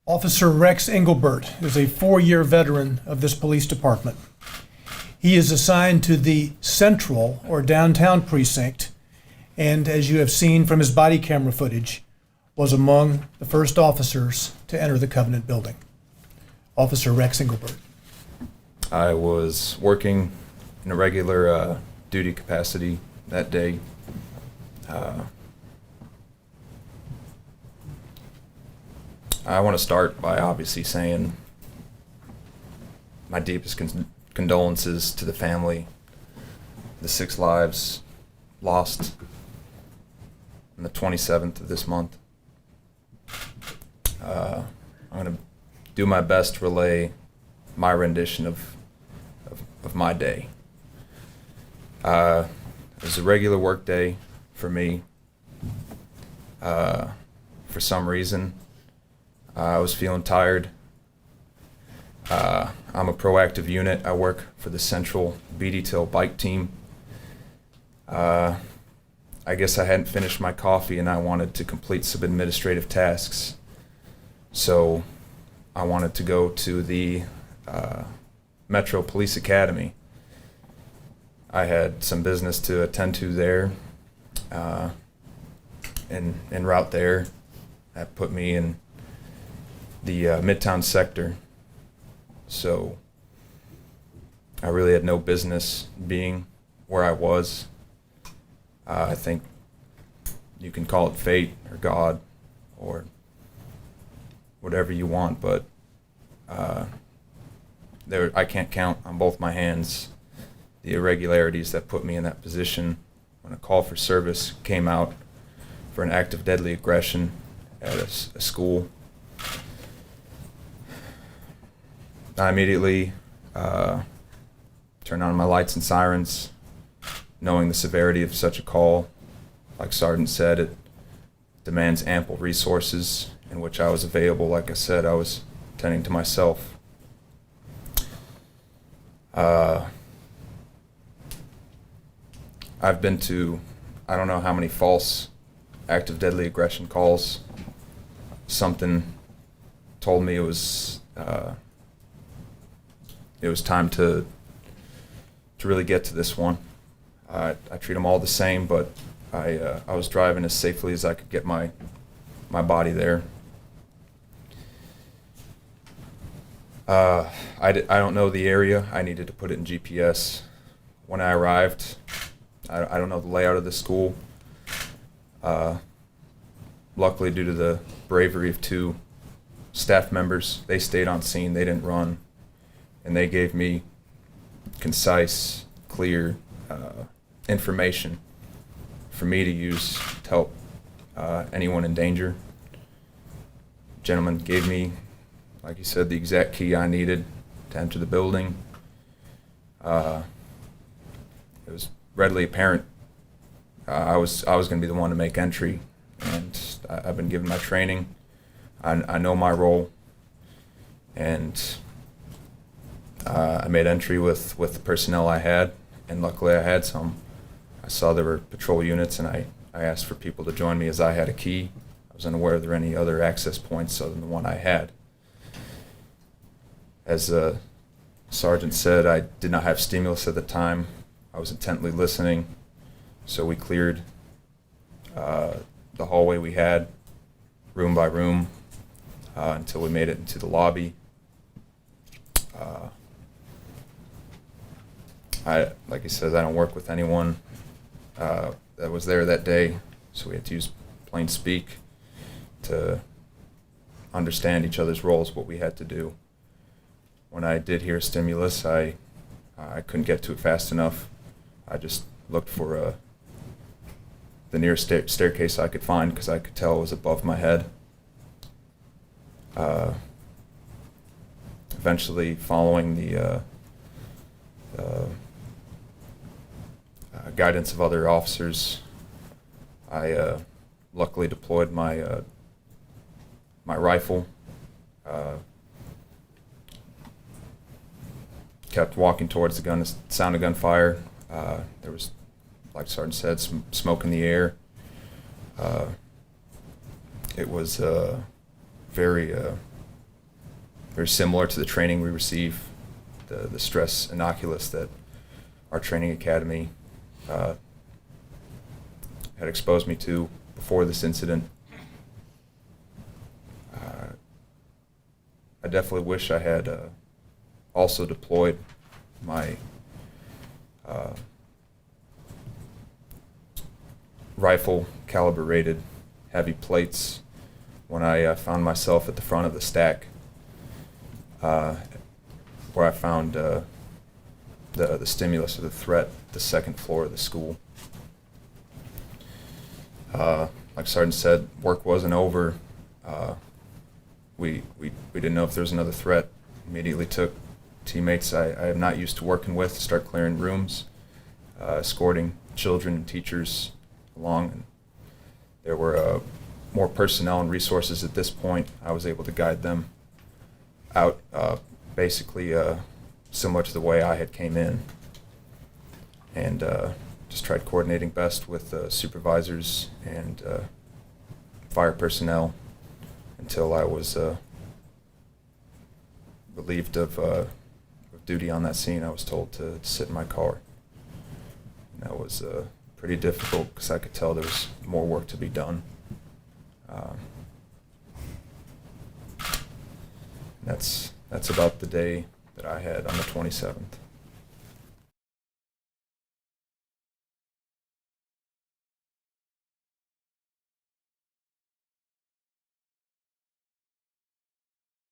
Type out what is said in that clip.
Officer Rex Englebert is a 4-year veteran of this police department. He is assigned to the Central or Downtown Precinct, and as you have seen from his body camera footage, was among the first officers to enter the Covenant building. Officer Rex Englebert. I was working in a regular duty capacity that day. I want to start by obviously saying my deepest condolences to the family, the 6 lives lost on the 27th of this month. I'm going to do my best to relay my rendition of my day. It was a regular work day for me. For some reason, I was feeling tired. I'm a proactive unit. I work for the Central B-Detail bike team. I guess I hadn't finished my coffee and I wanted to complete some administrative tasks. So I wanted to go to the Metro Police Academy. I had some business to attend to there. En route there, that put me in the Midtown sector. So I really had no business being where I was. I think you can call it fate or God or whatever you want, but I can't count on both my hands the irregularities that put me in that position when a call for service came out for an act of deadly aggression at a school. I immediately turned on my lights and sirens, knowing the severity of such a call. Like Sergeant said, it demands ample resources, in which I was available. Like I said, I was tending to myself. I've been to, I don't know how many false act of deadly aggression calls. Something told me it was time to really get to this one. I treat them all the same, but I was driving as safely as I could get my body there. I don't know the area. I needed to put it in GPS. When I arrived, I don't know the layout of the school. Luckily, due to the bravery of 2 staff members, they stayed on scene. They didn't run, and they gave me concise, clear information for me to use to help anyone in danger. The gentleman gave me, like he said, the exact key I needed to enter the building. It was readily apparent I was going to be the one to make entry, and I've been given my training. I know my role, and I made entry with the personnel I had, and luckily I had some. I saw there were patrol units, and I asked for people to join me as I had a key. I was unaware there were any other access points other than the one I had. As the sergeant said, I did not have stimulus at the time. I was intently listening, so we cleared the hallway we had, room by room, until we made it into the lobby. Like I said, I don't work with anyone that was there that day, so we had to use plain speak to understand each other's roles, what we had to do. When I did hear stimulus, I couldn't get to it fast enough. I just looked for the nearest staircase I could find, because I could tell it was above my head. Eventually, following the guidance of other officers, I luckily deployed my rifle. Kept walking towards the gun, the sound of gunfire. There was, like Sergeant said, some smoke in the air. It was very very similar to the training we receive, the stress inoculus that our training academy had exposed me to before this incident. I definitely wish I had also deployed my rifle caliber rated heavy plates when I found myself at the front of the stack, where I found the stimulus or the threat, the second floor of the school. Like Sergeant said, work wasn't over. We didn't know if there was another threat. Immediately took teammates I am not used to working with to start clearing rooms, escorting children and teachers along. And there were more personnel and resources at this point. I was able to guide them out, basically similar to the way I had came in, and just tried coordinating best with supervisors and fire personnel until I was relieved of duty on that scene. I was told to sit in my car. And that was pretty difficult because I could tell there was more work to be done. That's about the day that I had on the 27th.